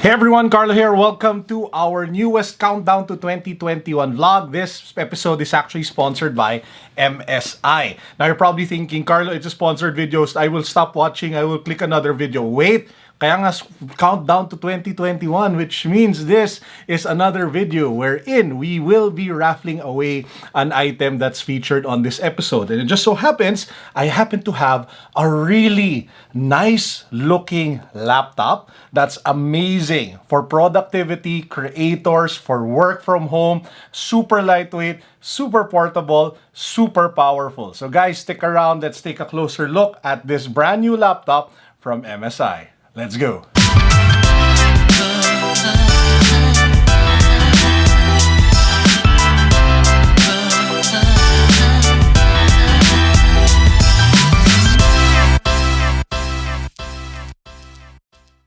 Hey everyone, Carlo here. Welcome to our newest countdown to 2021 vlog. This episode is actually sponsored by MSI. Now you're probably thinking, Carlo, it's a sponsored video. I will stop watching. I will click another video. Wait, kaya nga countdown to 2021, which means this is another video wherein we will be raffling away an item that's featured on this episode. And it just so happens, I happen to have a really nice looking laptop that's amazing for productivity, creators, for work from home, super lightweight, super portable, super powerful. So guys, stick around. Let's take a closer look at this brand new laptop from MSI. Let's go.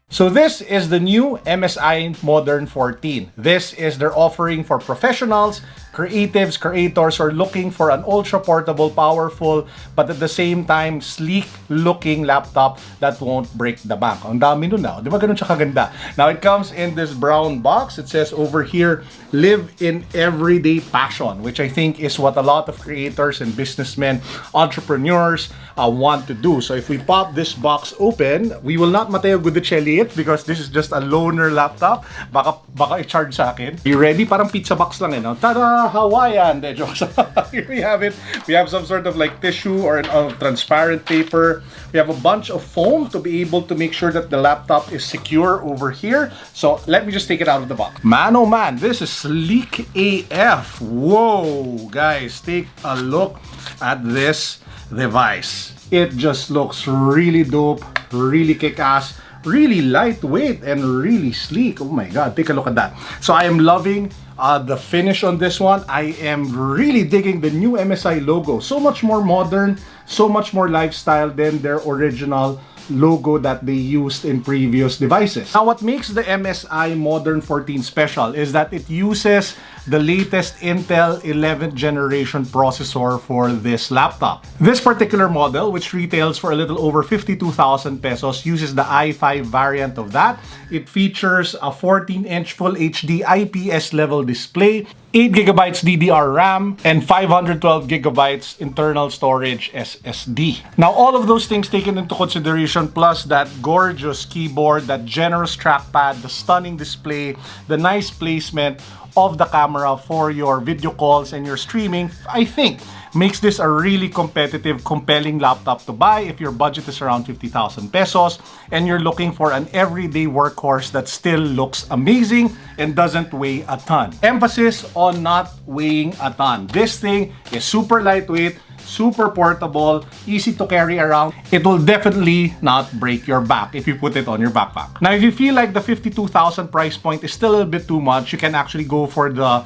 So this is the new MSI Modern 14. This is their offering for professionals, creatives, creators, or looking for an ultra-portable, powerful, but at the same time, sleek-looking laptop that won't break the bank. Ang dami nun na. Di ba ganun siya kaganda? Now, it comes in this brown box. It says over here, live in everyday passion, which I think is what a lot of creators and businessmen, entrepreneurs want to do. So if we pop this box open, we will not Mateo Gudicelli it because this is just a loaner laptop. Baka i-charge sa akin. You ready? Parang pizza box lang eh, no? Tada! Hawaiian! De, jokes. Here we have it. We have some sort of like tissue or transparent paper. We have a bunch of foam to be able to make sure that the laptop is secure over here. So let me just take it out of the box. Man, oh man, this is sleek AF. Whoa, guys, take a look at this device. It just looks really dope, really kick-ass, really lightweight, and really sleek. Oh my god, take a look at that. So I am loving the finish on this one. I am really digging the new MSI logo. So much more modern, so much more lifestyle than their original logo that they used in previous devices. Now, what makes the MSI Modern 14 special is that it uses the latest Intel 11th generation processor for this laptop. This particular model, which retails for a little over 52,000 pesos, uses the i5 variant of that. It features a 14-inch Full HD IPS-level display, 8GB DDR RAM, and 512GB internal storage SSD. Now, all of those things taken into consideration, plus that gorgeous keyboard, that generous trackpad, the stunning display, the nice placement of the camera for your video calls and your streaming, I think makes this a really competitive, compelling laptop to buy if your budget is around 50,000 pesos and you're looking for an everyday workhorse that still looks amazing and doesn't weigh a ton. Emphasis on not weighing a ton. This thing is super lightweight, super portable, easy to carry around. It will definitely not break your back if you put it on your backpack. Now, if you feel like the 52,000 price point is still a little bit too much, you can actually go for the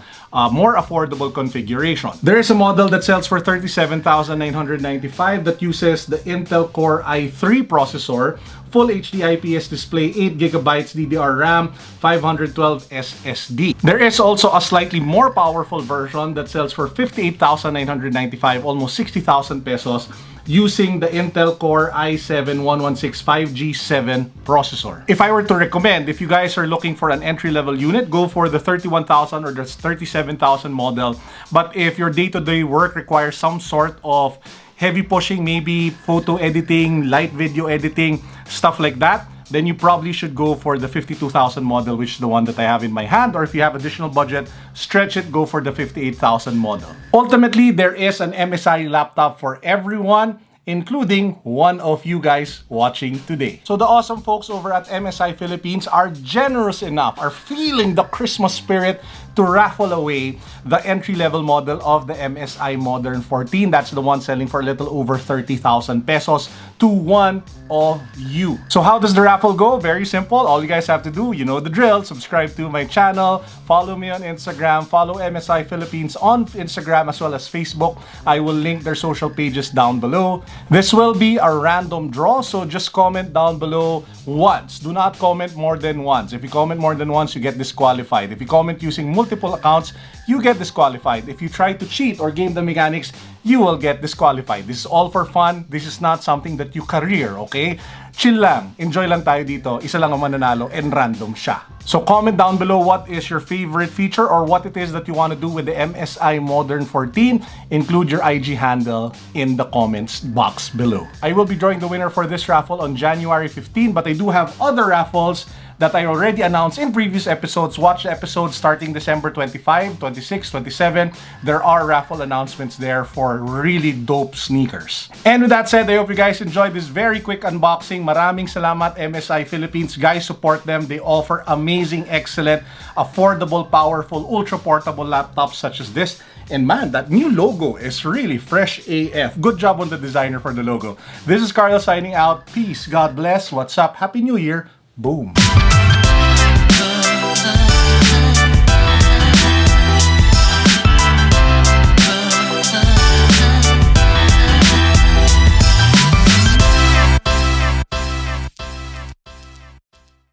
more affordable configuration. There is a model that sells for 37,995 that uses the Intel Core i3 processor, Full HD IPS display, 8GB DDR RAM, 512 SSD. There is also a slightly more powerful version that sells for 58,995, almost 60,000 pesos, using the Intel Core i7-1165 G7 processor. If I were to recommend, if you guys are looking for an entry-level unit, go for the 31,000 or the 37,000 model. But if your day-to-day work requires some sort of heavy pushing, maybe photo editing, light video editing, stuff like that, then you probably should go for the 52,000 model, which is the one that I have in my hand. Or if you have additional budget, stretch it, go for the 58,000 model. Ultimately, there is an MSI laptop for everyone, including one of you guys watching today. So the awesome folks over at MSI Philippines are generous enough, are feeling the Christmas spirit to raffle away the entry-level model of the MSI Modern 14. That's the one selling for a little over 30,000 pesos to one of you. So how does the raffle go? Very simple. All you guys have to do, you know the drill. Subscribe to my channel, follow me on Instagram, follow MSI Philippines on Instagram as well as Facebook. I will link their social pages down below. This will be a random draw, so just comment down below once. Do not comment more than once. If you comment more than once, you get disqualified. If you comment using multiple multiple accounts, you get disqualified. If you try to cheat or game the mechanics, you will get disqualified. This is all for fun. This is not something that you career, okay? Chill lang. Enjoy lang tayo dito. Isa lang ang mananalo and random siya. So comment down below what is your favorite feature or what it is that you want to do with the MSI Modern 14. Include your IG handle in the comments box below. I will be drawing the winner for this raffle on January 15, but I do have other raffles that I already announced in previous episodes. Watch the episodes starting December 25, 26, 27. There are raffle announcements there for really dope sneakers. And with that said, I hope you guys enjoyed this very quick unboxing. Maraming salamat MSI Philippines. Guys, support them. They offer amazing, excellent, affordable, powerful, ultra-portable laptops such as this. And man, that new logo is really fresh AF. Good job on the designer for the logo. This is Carl signing out. Peace. God bless. What's up? Happy New Year. Boom.